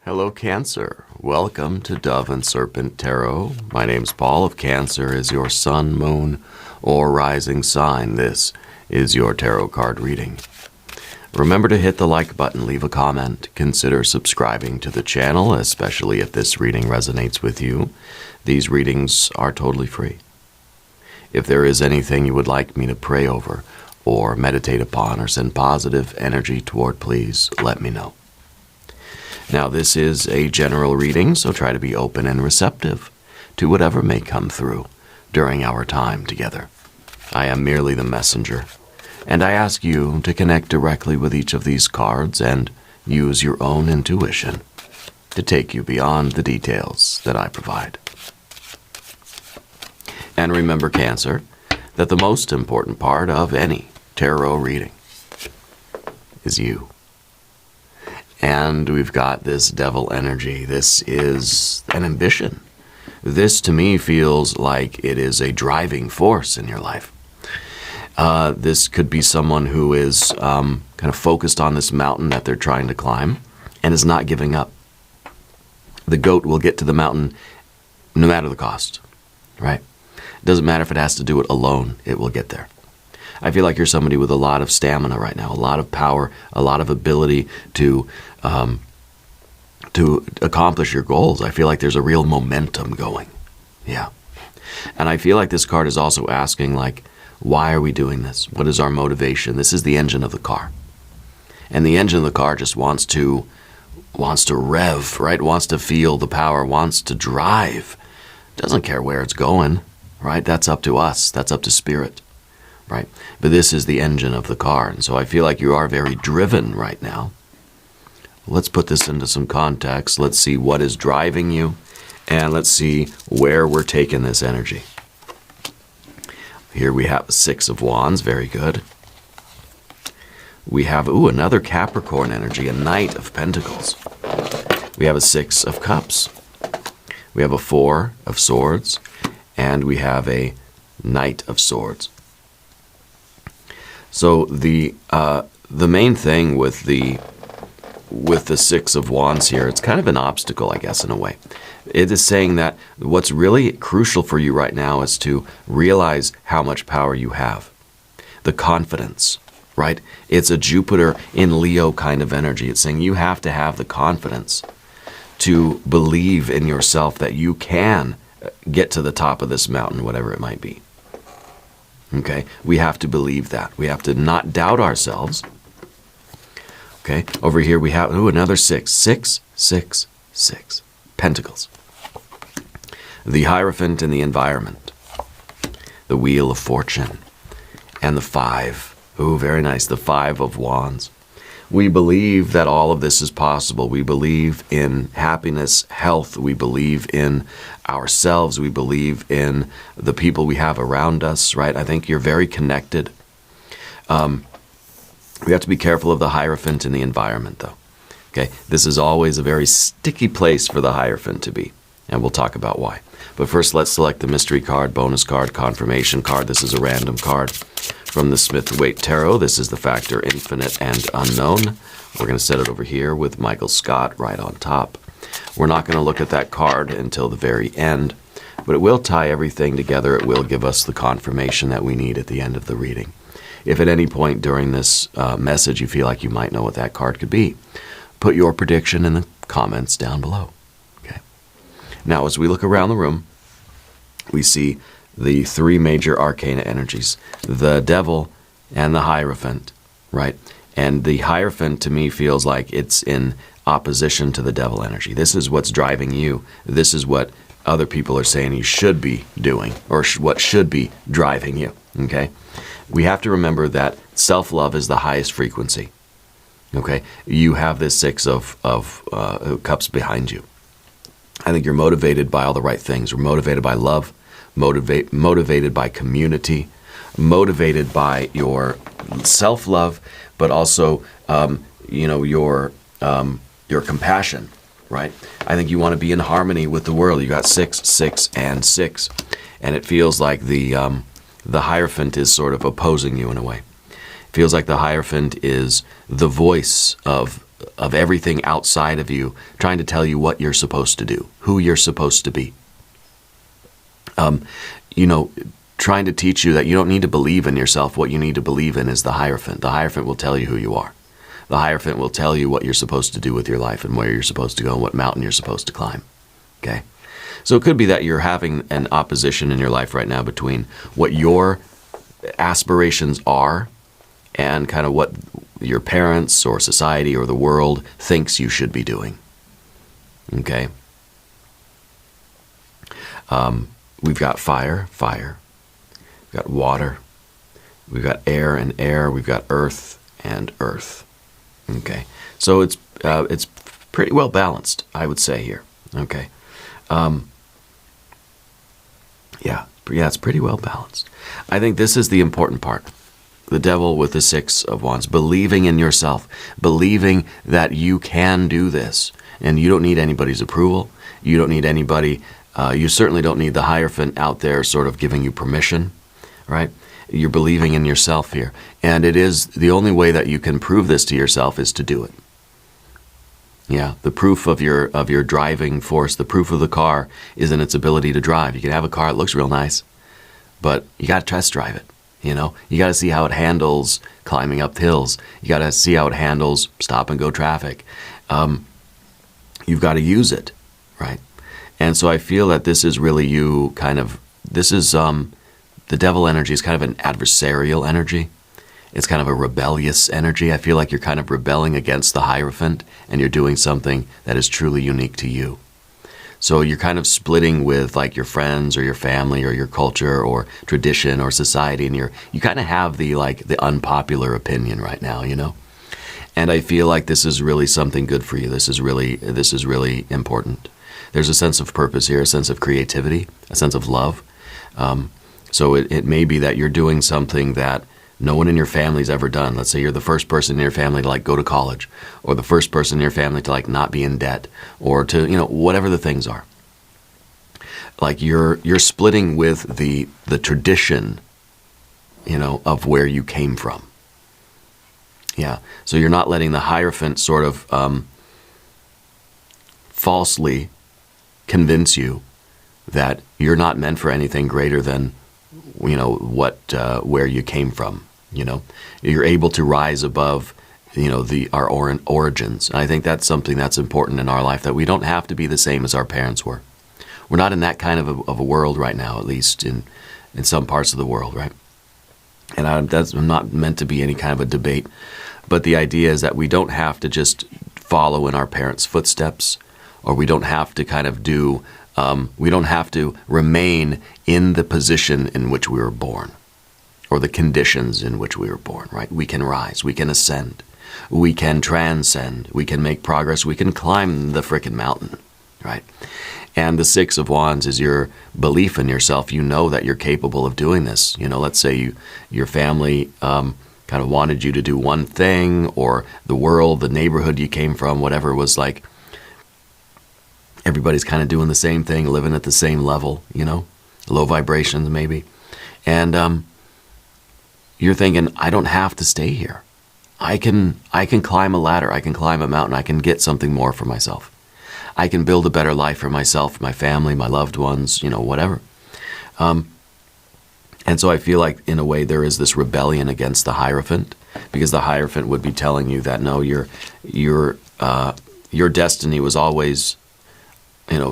Hello, Cancer. Welcome to Dove and Serpent Tarot. My name's Paul. If Cancer is your sun, moon, or rising sign, this is your tarot card reading. Remember to hit the like button, leave a comment, consider subscribing to the channel, especially if this reading resonates with you. These readings are totally free. If there is anything you would like me to pray over, or meditate upon, or send positive energy toward, please let me know. Now, this is a general reading, so try to be open and receptive to whatever may come through during our time together. I am merely the messenger, and I ask you to connect directly with each of these cards and use your own intuition to take you beyond the details that I provide. And remember, Cancer, that the most important part of any tarot reading is you. And we've got this devil energy. This is an ambition. This, to me, feels like it is a driving force in your life. This could be someone who is kind of focused on this mountain that they're trying to climb and is not giving up. The goat will get to the mountain no matter the cost, right? It doesn't matter if it has to do it alone, it will get there. I feel like you're somebody with a lot of stamina right now, a lot of power, a lot of ability to accomplish your goals. I feel like there's a real momentum going. Yeah. And I feel like this card is also asking, like, why are we doing this? What is our motivation? This is the engine of the car. And the engine of the car just wants to rev, right? Wants to feel the power, wants to drive. Doesn't care where it's going, right? That's up to us. That's up to spirit. Right? But this is the engine of the car, and so I feel like you are very driven right now. Let's put this into some context. Let's see what is driving you, and let's see where we're taking this energy. Here we have a Six of Wands, very good. We have, another Capricorn energy, a Knight of Pentacles. We have a Six of Cups. We have a Four of Swords, and we have a Knight of Swords. So the main thing with the Six of Wands here, it's kind of an obstacle, I guess, in a way. It is saying that what's really crucial for you right now is to realize how much power you have. The confidence, right? It's a Jupiter in Leo kind of energy. It's saying you have to have the confidence to believe in yourself that you can get to the top of this mountain, whatever it might be. Okay, we have to believe that. We have to not doubt ourselves. Okay, over here we have, another six. Six, six, six. Pentacles. The Hierophant in the environment. The Wheel of Fortune. And the Five. Very nice. The Five of Wands. We believe that all of this is possible. We believe in happiness, health. We believe in ourselves. We believe in the people we have around us, right? I think you're very connected. We have to be careful of the Hierophant in the environment, though. Okay, this is always a very sticky place for the Hierophant to be, and we'll talk about why. But first, let's select the mystery card, bonus card, confirmation card. This is a random card from the Smith-Waite Tarot. This is the factor infinite and unknown. We're going to set it over here with Michael Scott right on top. We're not going to look at that card until the very end, but it will tie everything together. It will give us the confirmation that we need at the end of the reading. If at any point during this message you feel like you might know what that card could be, put your prediction in the comments down below. Okay. Now, as we look around the room, we see the three major arcana energies, the Devil and the Hierophant, right? And the Hierophant, to me, feels like it's in opposition to the Devil energy. This is what's driving you. This is what other people are saying you should be doing, or what should be driving you, okay? We have to remember that self-love is the highest frequency, okay? You have this Six of Cups behind you. I think you're motivated by all the right things. You're motivated by love, motivated by community, motivated by your self-love, but also, your compassion, right? I think you want to be in harmony with the world. You got 6, 6, and 6, and it feels like the Hierophant is sort of opposing you in a way. It feels like the Hierophant is the voice of of everything outside of you trying to tell you what you're supposed to do, who you're supposed to be. You know, trying to teach you that you don't need to believe in yourself. What you need to believe in is the Hierophant. The Hierophant will tell you who you are. The Hierophant will tell you what you're supposed to do with your life and where you're supposed to go and what mountain you're supposed to climb. Okay? So it could be that you're having an opposition in your life right now between what your aspirations are and kind of what your parents or society or the world thinks you should be doing. Okay? We've got fire, fire. We've got water. We've got air and air. We've got earth and earth. Okay, so it's pretty well balanced, I would say here. Okay, yeah, it's pretty well balanced. I think this is the important part. The devil with the Six of Wands, believing in yourself, believing that you can do this, and you don't need anybody's approval. You don't need anybody. You certainly don't need the Hierophant out there sort of giving you permission, right? You're believing in yourself here. And it is the only way that you can prove this to yourself is to do it. Yeah, the proof of your driving force, the proof of the car is in its ability to drive. You can have a car that looks real nice, but you got to test drive it, you know? You got to see how it handles climbing up hills. You got to see how it handles stop and go traffic. You've got to use it, right? And so I feel that this is really you kind of, this is, the devil energy is kind of an adversarial energy. It's kind of a rebellious energy. I feel like you're kind of rebelling against the Hierophant and you're doing something that is truly unique to you. So you're kind of splitting with like your friends or your family or your culture or tradition or society, and you kind of have the unpopular opinion right now, you know? And I feel like this is really something good for you. This is really important. There's a sense of purpose here, a sense of creativity, a sense of love. So it may be that you're doing something that no one in your family's ever done. Let's say you're the first person in your family to go to college, or the first person in your family to not be in debt, or to, whatever the things are. Like you're splitting with the tradition, of where you came from. Yeah. So you're not letting the Hierophant sort of falsely convince you that you're not meant for anything greater than, where you came from. You're able to rise above, our origins. And I think that's something that's important in our life, that we don't have to be the same as our parents were. We're not in that kind of a world right now, at least in some parts of the world, right? And that's not meant to be any kind of a debate, but the idea is that we don't have to just follow in our parents' footsteps, or we don't have to kind of do, we don't have to remain in the position in which we were born, or the conditions in which we were born, right? We can rise, we can ascend, we can transcend, we can make progress, we can climb the frickin' mountain, right? And the Six of Wands is your belief in yourself. You know that you're capable of doing this. Let's say your family kind of wanted you to do one thing, or the world, the neighborhood you came from, whatever, was like, everybody's kind of doing the same thing, living at the same level, low vibrations maybe. And you're thinking, I don't have to stay here. I can climb a ladder, I can climb a mountain, I can get something more for myself. I can build a better life for myself, my family, my loved ones, whatever. And so I feel like, in a way, there is this rebellion against the Hierophant, because the Hierophant would be telling you that, no, your destiny was always,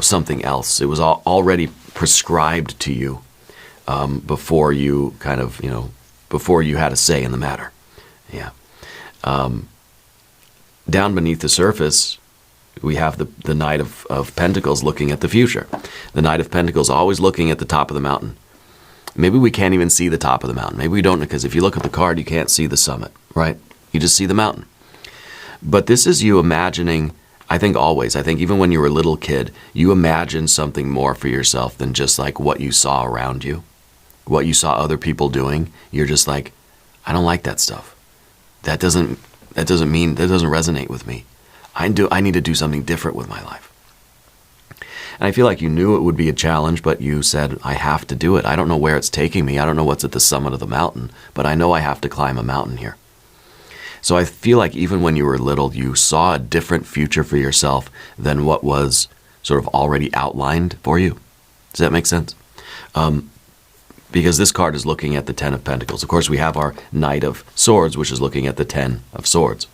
something else. It was already prescribed to you before you kind of, before you had a say in the matter. Yeah. Down beneath the surface, we have the Knight of Pentacles looking at the future. The Knight of Pentacles always looking at the top of the mountain. Maybe we can't even see the top of the mountain. Maybe we don't, because if you look at the card, you can't see the summit, right? You just see the mountain. But this is you imagining, I think even when you were a little kid, you imagined something more for yourself than just like what you saw around you, what you saw other people doing. You're just like, I don't like that stuff. That doesn't resonate with me. I need to do something different with my life. And I feel like you knew it would be a challenge, but you said, I have to do it. I don't know where it's taking me. I don't know what's at the summit of the mountain, but I know I have to climb a mountain here. So I feel like even when you were little, you saw a different future for yourself than what was sort of already outlined for you. Does that make sense? Because this card is looking at the Ten of Pentacles. Of course, we have our Knight of Swords, which is looking at the Ten of Swords.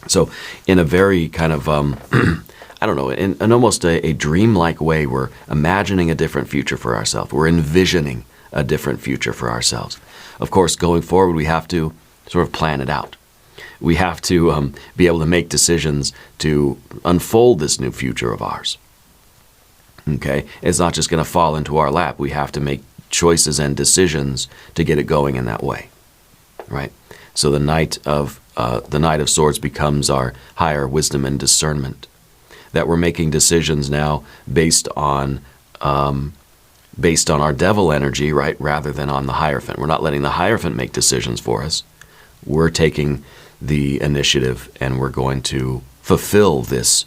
So in a very kind of, I don't know, in almost a dreamlike way, we're imagining a different future for ourselves. We're envisioning a different future for ourselves. Of course, going forward, we have to sort of plan it out. We have to be able to make decisions to unfold this new future of ours. Okay? It's not just going to fall into our lap. We have to make choices and decisions to get it going in that way, right? So the Knight of Swords becomes our higher wisdom and discernment. That we're making decisions now based on our devil energy, right, rather than on the Hierophant. We're not letting the Hierophant make decisions for us. We're taking the initiative, and we're going to fulfill this.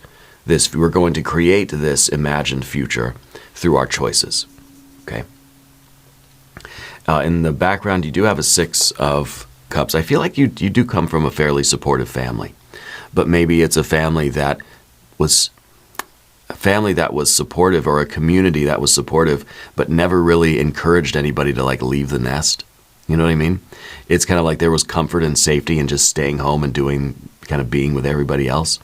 We're going to create this imagined future through our choices. Okay. In the background, you do have a Six of Cups. I feel like you do come from a fairly supportive family, but maybe it's a family that was supportive, or a community that was supportive, but never really encouraged anybody to like leave the nest. You know what I mean? It's kind of like there was comfort and safety in just staying home and being with everybody else,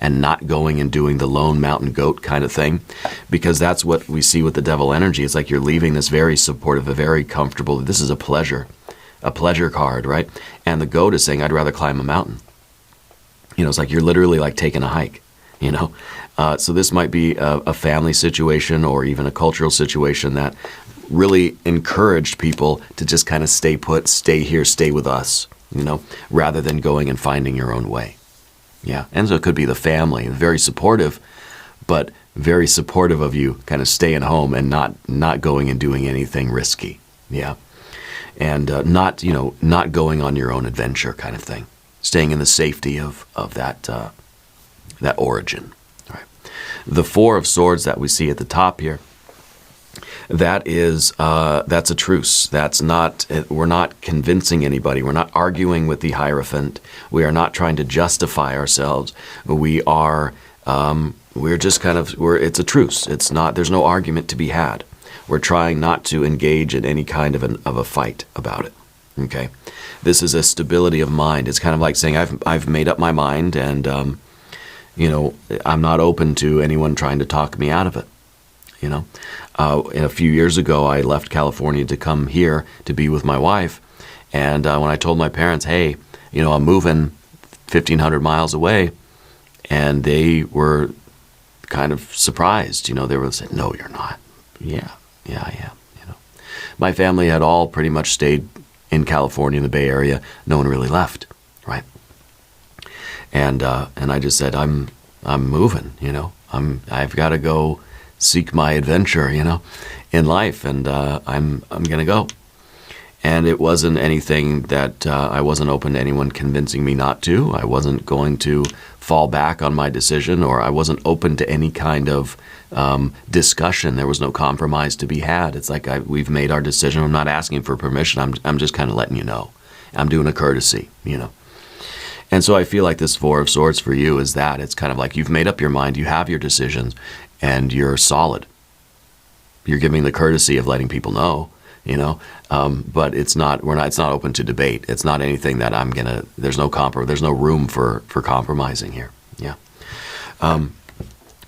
and not going and doing the lone mountain goat kind of thing, because that's what we see with the devil energy. It's like you're leaving this very supportive, a very comfortable, this is a pleasure card, right? And the goat is saying, I'd rather climb a mountain. You know, it's like you're literally like taking a hike, you know? So this might be a family situation, or even a cultural situation that really encouraged people to just kind of stay put, stay here, stay with us, you know, rather than going and finding your own way. Yeah, and so it could be the family, very supportive, but very supportive of you kind of staying home and not going and doing anything risky. Yeah, and not going on your own adventure kind of thing, staying in the safety of that origin. All right. The Four of Swords that we see at the top here, that's a truce. That's not, we're not convincing anybody. We're not arguing with the Hierophant. We are not trying to justify ourselves. We're just it's a truce. It's not, there's no argument to be had. We're trying not to engage in any kind of a fight about it. Okay? This is a stability of mind. It's kind of like saying, I've made up my mind, and, I'm not open to anyone trying to talk me out of it. You know, a few years ago, I left California to come here to be with my wife. And when I told my parents, hey, I'm moving 1,500 miles away, and they were kind of surprised. They were saying, no, you're not. Yeah, I am. My family had all pretty much stayed in California, in the Bay Area. No one really left, right? And I just said, I'm moving. I've got to go seek my adventure, in life, and I'm gonna go. And it wasn't anything that I wasn't open to anyone convincing me not to. I wasn't going to fall back on my decision, or I wasn't open to any kind of discussion. There was no compromise to be had. It's like we've made our decision. I'm not asking for permission. I'm just kind of letting you know. I'm doing a courtesy, And so I feel like this Four of Swords for you is that. It's kind of like you've made up your mind, you have your decisions, and you're solid. You're giving the courtesy of letting people know, but it's not open to debate. It's not anything that there's no room for compromising here. Yeah.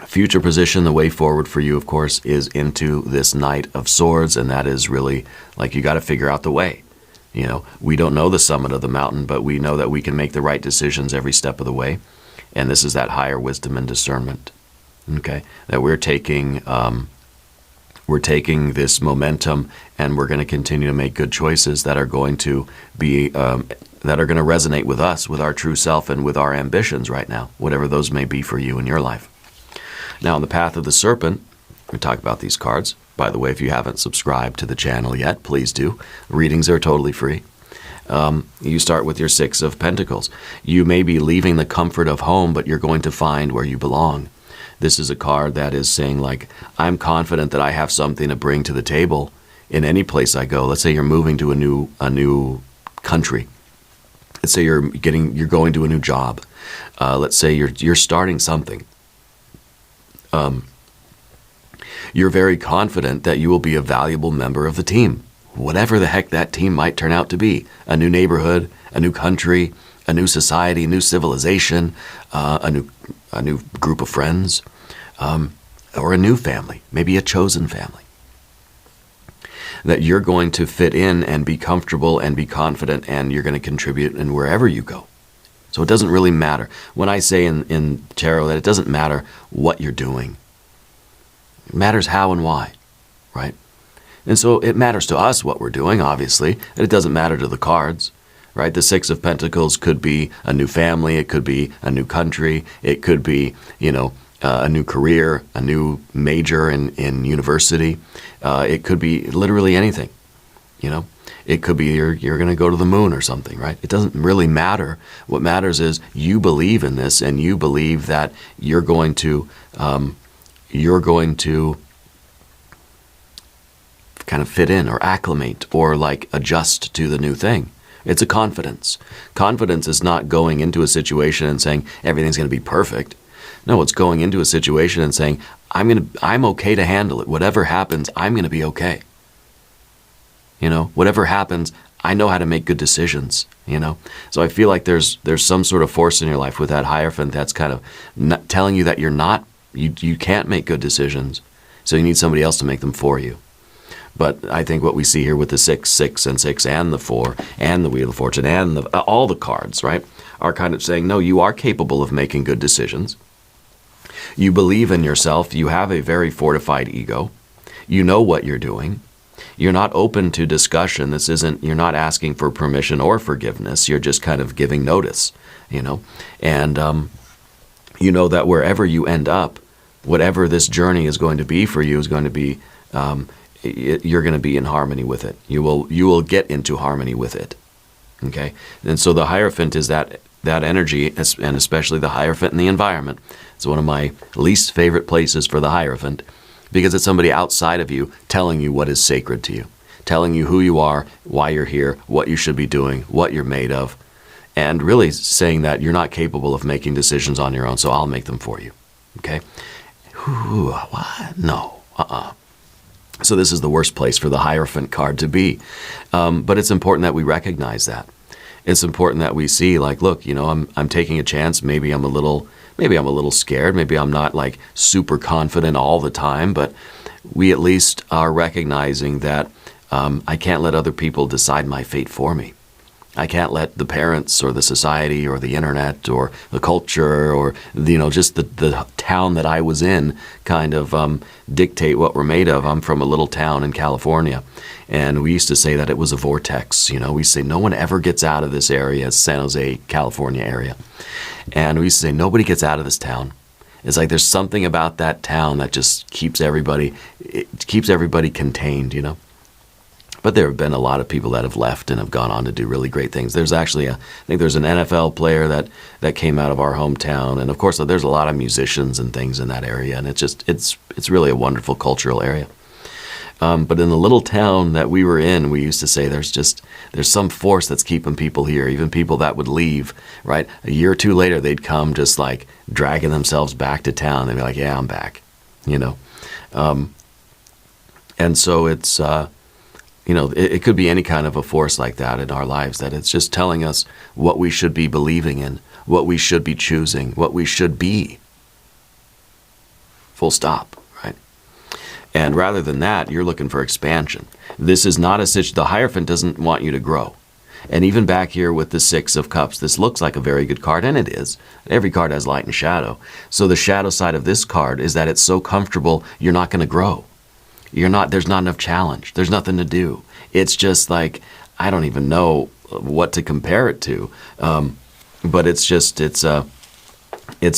Future position, the way forward for you, of course, is into this Knight of Swords, and that is really like you got to figure out the way. We don't know the summit of the mountain, but we know that we can make the right decisions every step of the way. And this is that higher wisdom and discernment. Okay, that we're taking this momentum, and we're going to continue to make good choices that are going to be resonate with us, with our true self, and with our ambitions right now, whatever those may be for you in your life. Now, on the path of the Serpent, we talk about these cards. By the way, if you haven't subscribed to the channel yet, please do. Readings are totally free. You start with your Six of Pentacles. You may be leaving the comfort of home, but you're going to find where you belong. This is a card that is saying, like, I'm confident that I have something to bring to the table in any place I go. Let's say you're moving to a new country, Let's say you're going to a new job. Let's say you're starting something. You're very confident that you will be a valuable member of the team, whatever the heck that team might turn out to be. A new neighborhood, a new country, a new society, a new civilization, a new group of friends, or a new family, maybe a chosen family. That you're going to fit in and be comfortable and be confident, and you're going to contribute in wherever you go. So it doesn't really matter. When I say in tarot that it doesn't matter what you're doing, it matters how and why, right? And so it matters to us what we're doing, obviously, and it doesn't matter to the cards, right? The Six of Pentacles could be a new family, it could be a new country, it could be, a new career, a new major in university. It could be literally anything, It could be you're going to go to the moon or something, right? It doesn't really matter. What matters is you believe in this, and you believe that you're going to kind of fit in or acclimate or like adjust to the new thing. It's a confidence. Confidence is not going into a situation and saying everything's going to be perfect. No, it's going into a situation and saying I'm okay to handle it. Whatever happens, I'm going to be okay. Whatever happens, I know how to make good decisions, So I feel like there's some sort of force in your life with that Hierophant that's kind of not telling you that you can't make good decisions. So you need somebody else to make them for you. But I think what we see here with the 6, 6, and 6, and the 4, and the Wheel of Fortune, and all the cards, right, are kind of saying, no, you are capable of making good decisions. You believe in yourself. You have a very fortified ego. You know what you're doing. You're not open to discussion. You're not asking for permission or forgiveness. You're just kind of giving notice, And you know that wherever you end up, whatever this journey is going to be for you is going to be, you're going to be in harmony with it. You will get into harmony with it, okay? And so the Hierophant is that energy, and especially the Hierophant in the environment. It's one of my least favorite places for the Hierophant, because it's somebody outside of you telling you what is sacred to you, telling you who you are, why you're here, what you should be doing, what you're made of, and really saying that you're not capable of making decisions on your own, so I'll make them for you, okay? Ooh, what? No, So this is the worst place for the Hierophant card to be. But it's important that we recognize that. It's important that we see, like, look, I'm taking a chance. Maybe I'm a little scared. Maybe I'm not like super confident all the time, but we at least are recognizing that I can't let other people decide my fate for me. I can't let the parents or the society or the internet or the culture or, just the town that I was in kind of dictate what we're made of. I'm from a little town in California, and we used to say that it was a vortex. We say no one ever gets out of this area, San Jose, California area. And we used to say nobody gets out of this town. It's like there's something about that town that just keeps everybody contained, But there have been a lot of people that have left and have gone on to do really great things. There's actually I think there's an NFL player that came out of our hometown, and of course there's a lot of musicians and things in that area, and it's really a wonderful cultural area. But in the little town that we were in, we used to say there's some force that's keeping people here, even people that would leave, right? A year or two later, they'd come just like dragging themselves back to town. They'd be like, yeah, I'm back, And so it's, it could be any kind of a force like that in our lives, that it's just telling us what we should be believing in, what we should be choosing, what we should be. Full stop, right? And rather than that, you're looking for expansion. This is not a situation, the Hierophant doesn't want you to grow. And even back here with the 6 of Cups, this looks like a very good card, and it is. Every card has light and shadow. So the shadow side of this card is that it's so comfortable, you're not going to grow. There's not enough challenge. There's nothing to do. It's just like, I don't even know what to compare it to. But it's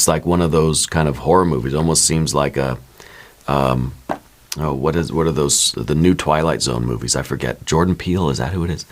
like one of those kind of horror movies. It almost seems like what are those, the new Twilight Zone movies? I forget. Jordan Peele, is that who it is?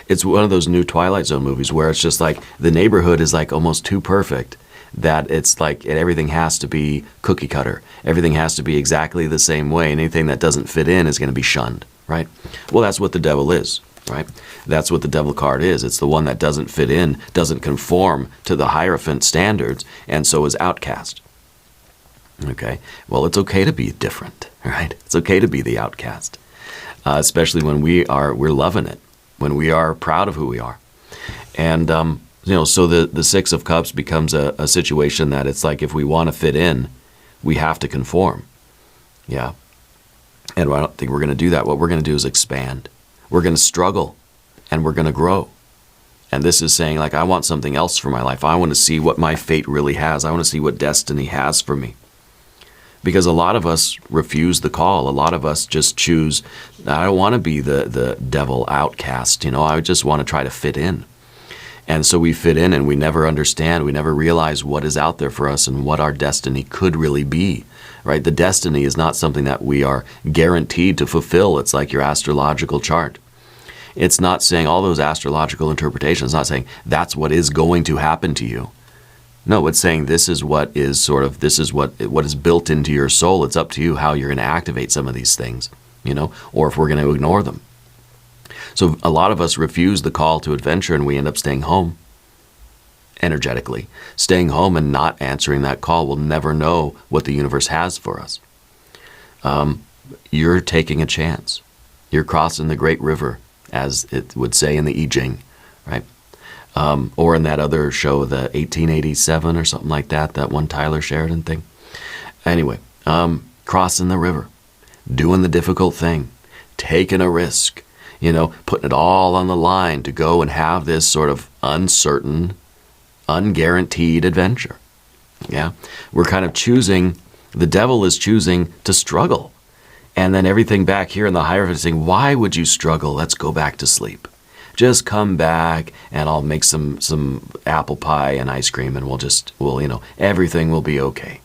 It's one of those new Twilight Zone movies where it's just like the neighborhood is like almost too perfect, that it's like everything has to be cookie cutter. Everything has to be exactly the same way. And anything that doesn't fit in is going to be shunned, right? Well, that's what the devil is. right? That's what the devil card is. It's the one that doesn't fit in, doesn't conform to the Hierophant standards, and so is outcast. Okay? Well, it's okay to be different, right? It's okay to be the outcast, especially when we're loving it, when we are proud of who we are. And, so the Six of Cups becomes a situation that it's like if we want to fit in, we have to conform. Yeah. And I don't think we're going to do that. What we're going to do is expand. We're going to struggle, and we're going to grow. And this is saying, like, I want something else for my life. I want to see what my fate really has. I want to see what destiny has for me. Because a lot of us refuse the call. A lot of us just choose, I don't want to be the devil outcast. I just want to try to fit in. And so we fit in and we never understand, we never realize what is out there for us and what our destiny could really be, right? The destiny is not something that we are guaranteed to fulfill. It's like your astrological chart. It's not saying all those astrological interpretations, not saying that's what is going to happen to you. No, it's saying this is what is what is built into your soul. It's up to you how you're going to activate some of these things, or if we're going to ignore them. So a lot of us refuse the call to adventure, and we end up staying home energetically. Staying home and not answering that call. We'll never know what the universe has for us. You're taking a chance. You're crossing the great river, as it would say in the Jing, right? Or in that other show, the 1887 or something like that, that one Tyler Sheridan thing. Anyway, crossing the river, doing the difficult thing, taking a risk, putting it all on the line to go and have this sort of uncertain, unguaranteed adventure. Yeah, we're kind of choosing, the devil is choosing to struggle. And then everything back here in the Hierophant is saying, why would you struggle? Let's go back to sleep. Just come back and I'll make some apple pie and ice cream and everything will be okay.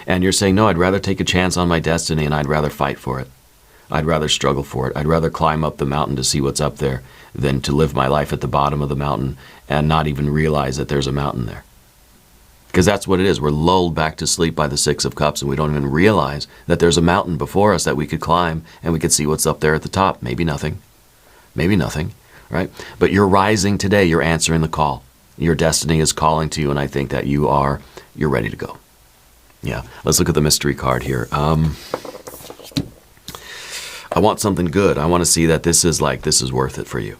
And you're saying, no, I'd rather take a chance on my destiny and I'd rather fight for it. I'd rather struggle for it. I'd rather climb up the mountain to see what's up there than to live my life at the bottom of the mountain and not even realize that there's a mountain there. Because that's what it is. We're lulled back to sleep by the Six of Cups, and we don't even realize that there's a mountain before us that we could climb and we could see what's up there at the top. Maybe nothing. Maybe nothing, right? But you're rising today. You're answering the call. Your destiny is calling to you, and I think that you're ready to go. Yeah. Let's look at the mystery card here. I want something good. I want to see that this is worth it for you,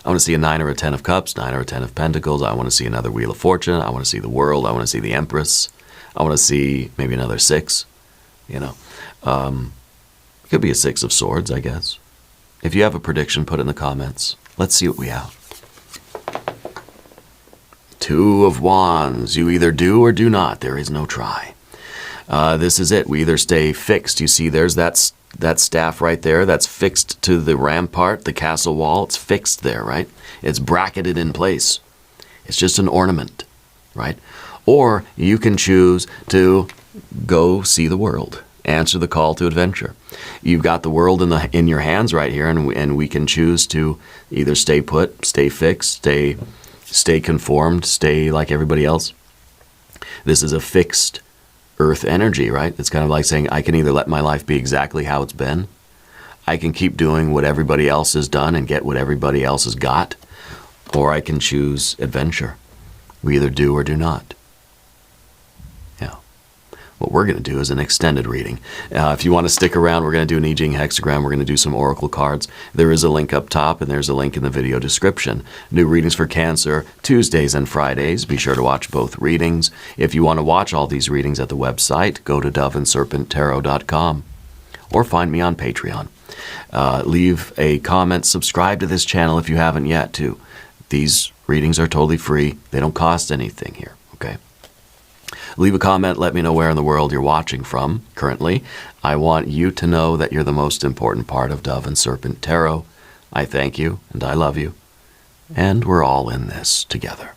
I want to see a 9 or a 10 of Cups, 9 or a 10 of Pentacles. I want to see another Wheel of Fortune. I want to see the World. I want to see the Empress. I want to see maybe another 6, It could be a 6 of Swords, I guess. If you have a prediction, put it in the comments. Let's see what we have. 2 of Wands. You either do or do not. There is no try. This is it. We either stay fixed. You see, there's that staff right there that's fixed to the rampart, the castle wall. It's fixed there, right? It's bracketed in place. It's just an ornament, right? Or you can choose to go see the world, answer the call to adventure. You've got the world in your hands right here, and we can choose to either stay put, stay fixed, stay conformed, stay like everybody else. This is a fixed earth energy, right? It's kind of like saying, I can either let my life be exactly how it's been, I can keep doing what everybody else has done and get what everybody else has got, or I can choose adventure. We either do or do not. Yeah. What we're going to do is an extended reading. If you want to stick around, we're going to do an I Ching hexagram. We're going to do some oracle cards. There is a link up top, and there's a link in the video description. New readings for Cancer, Tuesdays and Fridays. Be sure to watch both readings. If you want to watch all these readings at the website, go to doveandserpenttarot.com or find me on Patreon. Leave a comment. Subscribe to this channel if you haven't yet, too. These readings are totally free. They don't cost anything here, okay? Leave a comment. Let me know where in the world you're watching from currently. I want you to know that you're the most important part of Dove and Serpent Tarot. I thank you, and I love you. And we're all in this together.